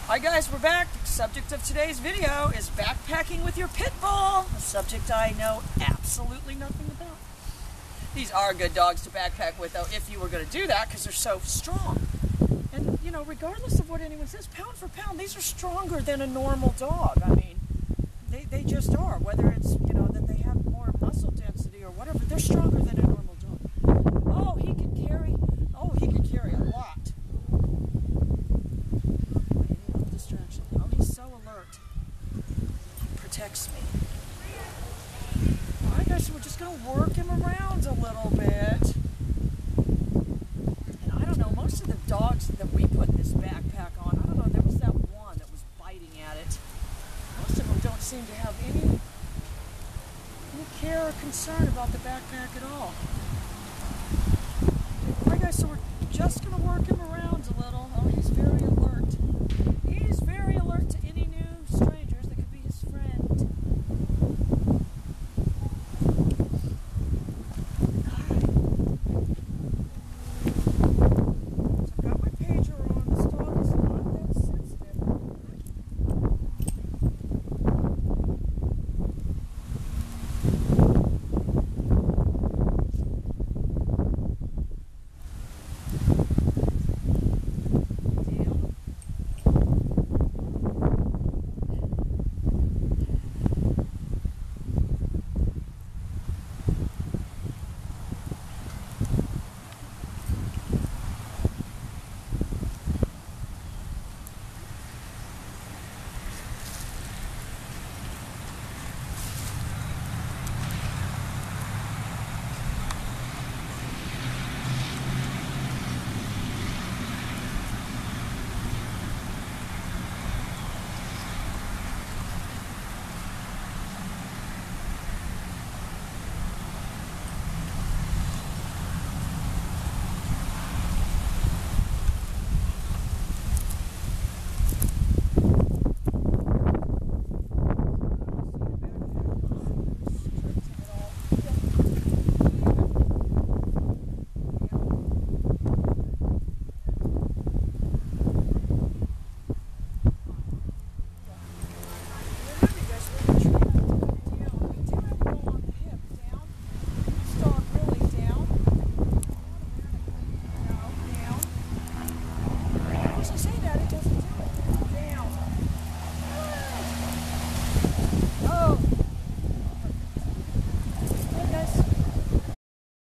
Hi guys, we're back. The subject of today's video is backpacking with your pit bull, a subject I know absolutely nothing about. These are good dogs to backpack with though, if you were going to do that, because they're so strong. And you know, regardless of what anyone says, pound for pound, these are stronger than a normal dog. I mean, they just are. Whether it's, you know, that they have more muscle density or whatever, they're stronger than a normal dog. Oh, he could carry a lot. Oh, he's so alert. He protects me. Alright guys, so we're just going to work him around a little bit. And I don't know, most of the dogs that we put this backpack on, I don't know, there was that one that was biting at it. Most of them don't seem to have any care or concern about the backpack at all. Alright guys, so we're just going to work him around.